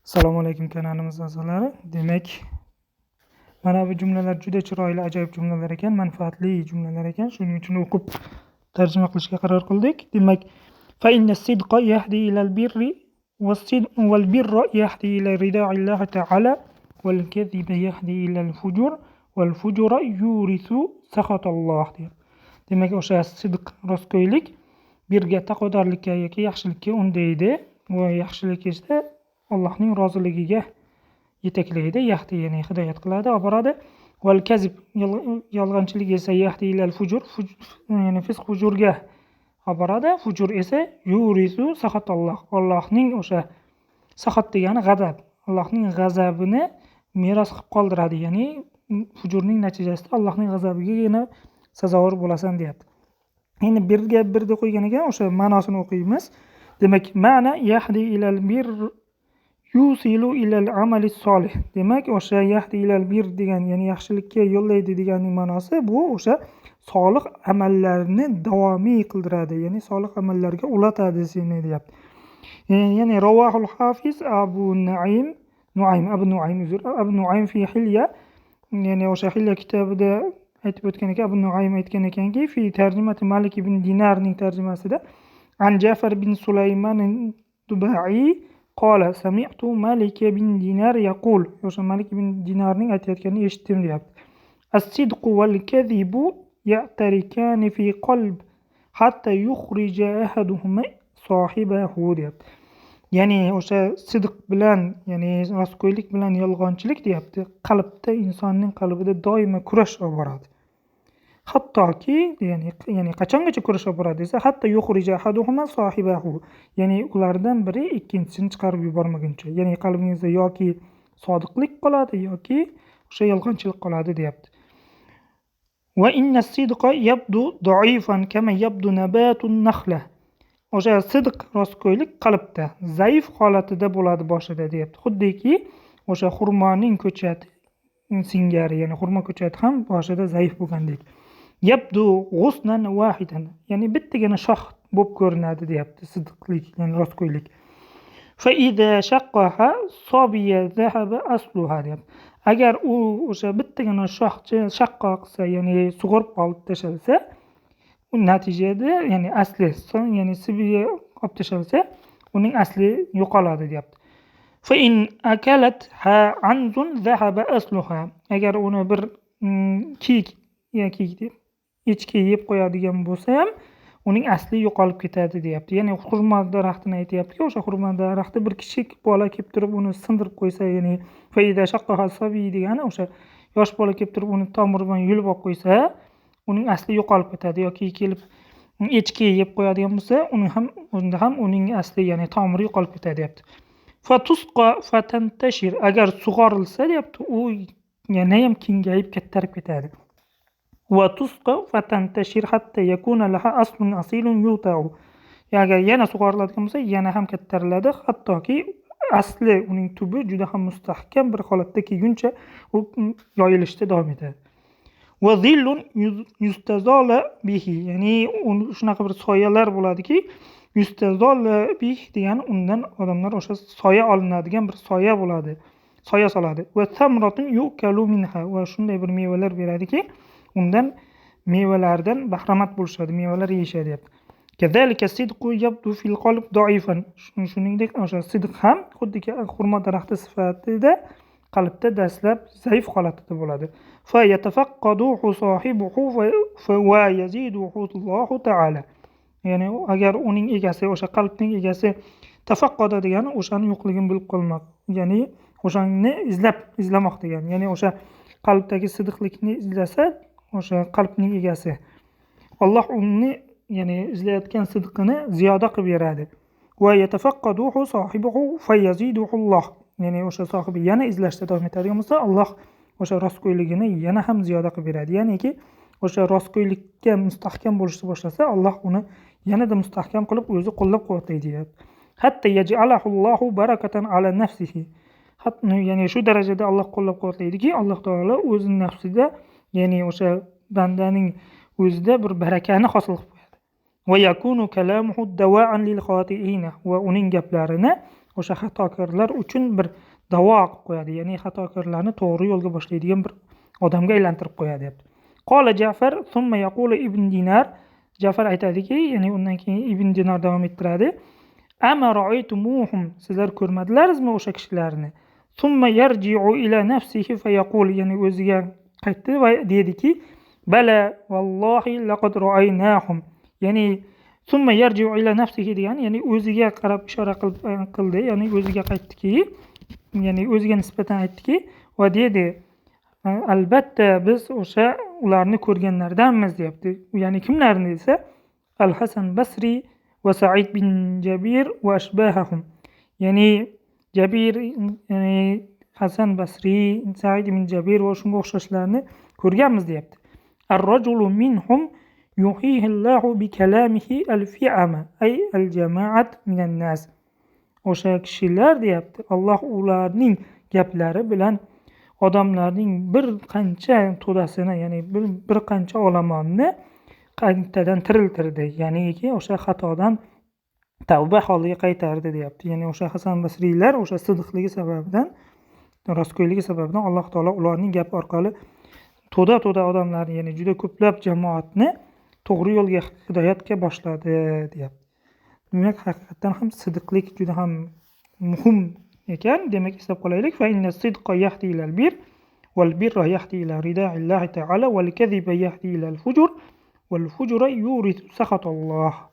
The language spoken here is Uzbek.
Assalomu alaykum kanalimiz a'zolari. Demak, mana bu jumlalar juda chiroyli, ajoyib jumlalar ekan, manfaatli jumlalar ekan. Shuning uchun o'qib tarjima qilishga qaror qildik. Demak, fa inna sidqa yahdi ilal birri wal birra yahdi ila rida'illohi ta'ala wal kadhiba yahdi ilal fujur wal fujura yurithu sakhatalloh deydi. Demak, o'sha sidq, rostgo'ylik birga taqvodorlikka yoki yaxshilikka undaydi va yaxshilik esa Allohning roziligiga yetaklaydi, yahdi ya'ni hidoyat qiladi, olib boradi. Val kazib yolg'onchilik esa yahdi ilal fujur, ya'ni fisq fujurga olib boradi. Fujur esa yurisu saxatalloh. Allohning o'sha saxat degani g'azab. Allohning g'azabini meros qilib qoldiradi, ya'ni fujurning natijasida Allohning g'azabigagina sazovor bo'lasan deyapti. Endi birga bir deb qo'ygan ekan, o'sha ma'nosini o'qiymiz. Demak, ma'na yahdi ilal bir yusilu ilal amali solih. Demak, o'sha yahdi ilal bir degan, ya'ni yaxshilikka yo'llaydi deganning ma'nosi bu o'sha solih amallarni davomiy qildiradi, ya'ni solih amallarga ulatadi seni deyapti. Ya'ni ravahul hafiz Abu Nuaym fi Hilya, ya'ni o'sha Hilya kitobida aytib o'tgan ekan, Abu Nuaym aytgan ekanki, fi tarjimati Malik ibn Dinarning tarjimasida an Ja'far bin Sulayman Dubai qala sami'tu Malik ibn Dinar yaqul. O'sha Malik ibn Dinarning aytayotganini eshitdim deyapti. As-sidqu wal kadhibu ya'tarikani fi qalb hatta yukhrija ahaduhuma sohibahu deyapti. Ya'ni o'sha sidq bilan, ya'ni rostgo'ylik bilan yolg'onchilik deyapti. Qalbda, insonning qalbida doimo kurash olib boradi. Hattoki, ya'ni qachongacha kurash olib boradi desa, hatta yukhrija ahaduhuma sohibahu. Ya'ni ulardan biri ikkinchisini chiqarib yubormaguncha. Ya'ni qalbingizda yoki sodiqlik qoladi yoki o'sha yolg'onchilik qoladi deyapti. Va inna as-sidqa yabdu da'ifan kama yabdu nabatun nakhla. O'sha sidq, rostgo'ylik qalbda zaif holatida bo'ladi boshida deyapti. Xuddiki o'sha xurmoning ko'chati singari, ya'ni xurmo ko'chati ham boshida zaif bo'lgandek. Yabdu ghusnan wahidan, ya'ni bittagina shox bo'lib ko'rinadi deyapti sidqlik, ya'ni rostgo'ylik. Fa idza shaqqaha sabiya zahaba asluha deyapti. Agar u o'sha bittagina shoxchi shaqqa qilsa, ya'ni sug'urib olib tashalsa, natijada ya'ni asli, ya'ni sibiga olib tashalsa, uning asli yo'qoladi deyapti. Fa in akalat ha anzun zahaba asluha. Agar uni bir kiyik yoki echki yeb qo'yadigan bo'lsa ham, uning asli yo'qolib ketadi deyapti. Ya'ni xurmo daraxtini aytayapti-ki, o'sha xurmo daraxti bir kichik bola kelib turib uni sindirib qo'ysa, ya'ni faida shaqqaha sabiy degani o'sha yosh bola kelib turib uni tomiridan yulib olib qo'ysa, uning asli yo'qolib ketadi. Yoki kelib echki yeb qo'yadigan bo'lsa, unda ham uning asli, ya'ni tomiri yo'qolib ketadi deyapti. Fatusqa fatantashir, agar sug'orilsa deyapti, u yana ham kengayib kattarib ketadi. Va tusqa fatantashir hatta yakuna laha aslun asilun yuta'u. Agar yana sug'oriladigan bo'lsa, yana ham kattariladi, hattoki asli, uning tubi juda ham mustahkam bir holatda kelguncha u yoyilishda davom etadi. Va zillun yustazala bihi, ya'ni shunaqa bir soyalar bo'ladiki, yustazala bih degani undan odamlar o'sha soya olinadigan bir soya bo'ladi, soya soladi. Va samratun yukalu minha, va shunday bir mevalar beradiki, undan mevalardan bahramand bo'lishadi, mevalar yeyishadi deyapti. Kazalika sidqu yabdu fil qalb da'ifan. Shuningdek, o'sha sidq ham xuddiki xurmo daraxti sifatida qalbda dastlab zaif holatida bo'ladi. Fa yatafaqqaduhu sohibuhu va yaziduhu Allohu ta'ala. Ya'ni agar uning egasi, o'sha qalbning egasi tafaqqada degani o'shani yo'qligini bilib qolmoq, ya'ni o'shani izlamoq degani. Ya'ni o'sha qalbdagi sidqlikni izlasa, o'sha qalbning egasi Alloh uni, ya'ni izlayotgan sidqini ziyoda qilib beradi. Va yatafaqqaduhu sohibuhu fa yaziduhu Alloh. Ya'ni o'sha sohibi yana izlashda davom etadigan bo'lsa, Alloh o'sha rostgo'yligini yana ham ziyoda qilib beradi. Ya'niki o'sha rostgo'ylikka mustahkam bo'lishni boshlasa, Alloh uni yanada mustahkam qilib o'zi qo'llab-quvvatlaydi deyapti. Hatta yaj'alahu Allohu barakatan ala nafsihi. Ya'ni shu darajada Alloh qo'llab-quvvatlaydiki, Alloh taolo o'z nafsida, ya'ni o'sha bandaning o'zida bir barakani hosil qilib qo'yadi. Va yakunu kalamuhu dawa'an lil khoti'ina, va uning gaplarini o'sha xatokorlar uchun bir davo qilib qo'yadi, ya'ni xatokorlarni to'g'ri yo'lga boshlaydigan bir odamga aylantirib qo'yadi deyapti. Qola Ja'far thumma yaqulu Ibn Dinar, Ja'far aytadiki, ya'ni undan keyin Ibn Dinar davom ettiradi. Ama ra'aytumuhum, sizlar ko'rmadilarizmi o'sha kishilarni? Thumma yarji'u ila nafsihi fa yaqul, ya'ni o'ziga qaytdi va dediki, bala vallohi laqad ra'aynahum, ya'ni thumma yarji'u ila nafsihi degan, ya'ni o'ziga qarab ishora qildi, ya'ni o'ziga qaytdiki, ya'ni o'ziga nisbatan aytdiki va dedi, albatta biz o'sha ularni ko'rganlardanmiz deyapti. Ya'ni kimlarni desa, Al-Hasan Basri va Sa'id bin Jabir va ashbahahum. Ya'ni Jabir, ya'ni Hasan Basri, Sa'id bin Jabir va shunga o'xshashlarni ko'rganmiz deyapti. Ar-rajulu minhum yuhihi Allahu bi kalamihi al-fi'ama, ay al-jama'at minan nas. O'sha kishilar deyapti, Alloh ularning gaplari bilan odamlarning bir qancha to'dasini, ya'ni bir qancha olamonni qaytadan tiriltirdi, ya'niki o'sha xatodan tavba holiga qaytardi deyapti. Ya'ni o'sha Hasan Basriylar o'sha sidiqligi sababidan, rostgo'yligi sababidan Alloh taolo ularning gapi orqali to'da odamlarni, ya'ni juda ko'plab jamoatni to'g'ri yo'lga, hidoyatga boshladi deyapti. Demak, haqiqatan ham sidiqlik juda ham muhim ekan. Demak, eslab qolaylik. Fa inna sidqa yahdi ila al-bir wal birra yahdi ila ridaillahi ta'ala wal kadhiba yahdi ila al-fujur wal fujura yurithu sakhatalloh.